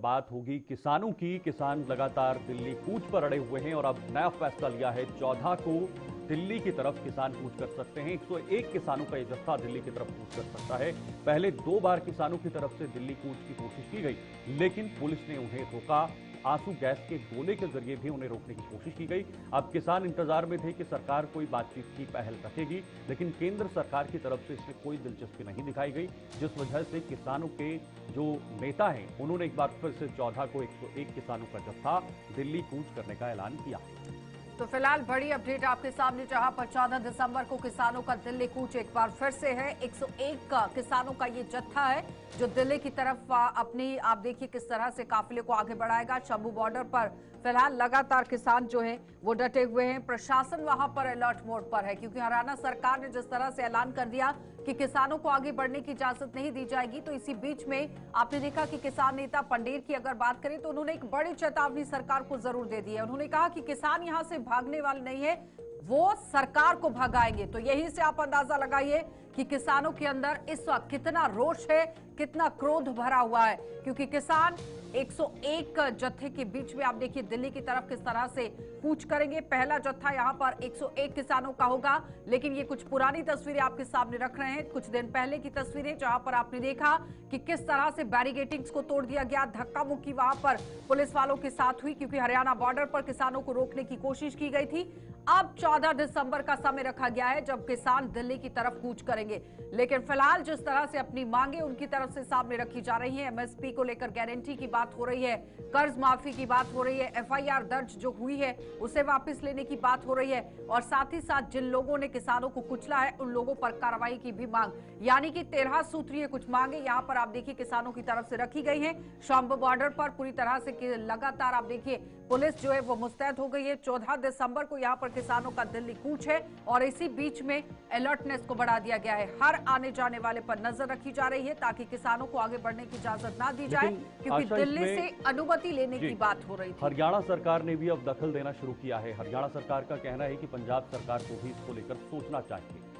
बात होगी किसानों की। किसान लगातार दिल्ली कूच पर अड़े हुए हैं और अब नया फैसला लिया है। 14 को दिल्ली की तरफ किसान कूच कर सकते हैं। 101 किसानों का यह जत्था दिल्ली की तरफ कूच कर सकता है। पहले 2 बार किसानों की तरफ से दिल्ली कूच की कोशिश की गई, लेकिन पुलिस ने उन्हें रोका। आंसू गैस के गोले के जरिए भी उन्हें रोकने की कोशिश की गई। अब किसान इंतजार में थे कि सरकार कोई बातचीत की पहल रखेगी, लेकिन केंद्र सरकार की तरफ से इसमें कोई दिलचस्पी नहीं दिखाई गई, जिस वजह से किसानों के जो नेता हैं उन्होंने एक बार फिर से 14 को 101 किसानों का जत्था दिल्ली कूच करने का ऐलान किया। तो फिलहाल बड़ी अपडेट आपके सामने, जहां पर 14 दिसंबर को किसानों का दिल्ली कूच एक बार फिर से है। 101 का किसानों का ये जत्था है जो दिल्ली की तरफ अपनी, आप देखिए किस तरह से काफिले को आगे बढ़ाएगा। शंभू बॉर्डर पर फिलहाल लगातार किसान जो हैं वो डटे हुए हैं। प्रशासन वहां पर अलर्ट मोड पर है, क्योंकि हरियाणा सरकार ने जिस तरह से ऐलान कर दिया कि किसानों को आगे बढ़ने की इजाजत नहीं दी जाएगी, तो इसी बीच में आपने देखा कि किसान नेता पंडेर की अगर बात करें तो उन्होंने एक बड़ी चेतावनी सरकार को जरूर दे दी है। उन्होंने कहा कि किसान यहां से भागने वाले नहीं है, वो सरकार को भगाएंगे। तो यहीं से आप अंदाजा लगाइए कि किसानों के अंदर इस वक्त कितना रोष है, कितना क्रोध भरा हुआ है, क्योंकि किसान 101 जत्थे के बीच में आप देखिए दिल्ली की तरफ किस तरह से कूच करेंगे। पहला जत्था यहां पर 101 किसानों का होगा, लेकिन ये कुछ पुरानी तस्वीरें आपके सामने रख रहे हैं, कुछ दिन पहले की तस्वीरें, जहां पर आपने देखा कि किस तरह से बैरिगेटिंग्स को तोड़ दिया गया। धक्का मुक्की वहां पर पुलिस वालों के साथ हुई, क्योंकि हरियाणा बॉर्डर पर किसानों को रोकने की कोशिश की गई थी। अब 14 दिसंबर का समय रखा गया है जब किसान दिल्ली की तरफ कूच करेंगे, लेकिन फिलहाल जिस तरह से अपनी मांगे उनकी तरफ से सामने रखी जा रही है, एमएसपी को लेकर गारंटी की बात हो रही है, कर्ज माफी की बात हो रही है, एफआईआर दर्ज जो हुई है उसे वापस लेने की बात हो रही है, और साथ ही साथ जिन लोगों ने किसानों को कुचला है उन लोगों पर कार्रवाई की भी मांग, यानी कि 13 सूत्रीय कुछ मांगे यहां पर आप देखिए किसानों की तरफ से रखी गई है। शंभू बॉर्डर पर पूरी तरह से लगातार आप देखिए पुलिस जो है वो मुस्तैद हो गई है। 14 दिसंबर को यहां पर किसानों का दिल्ली कूच है और इसी बीच में अलर्टनेस को बढ़ा दिया गया है। हर आने जाने वाले पर नजर रखी जा रही है ताकि किसानों को आगे बढ़ने की इजाजत ना दी जाए, क्योंकि दिल्ली से अनुमति लेने की बात हो रही थी। हरियाणा सरकार ने भी अब दखल देना शुरू किया है। हरियाणा सरकार का कहना है कि पंजाब सरकार को भी इसको लेकर सोचना चाहिए।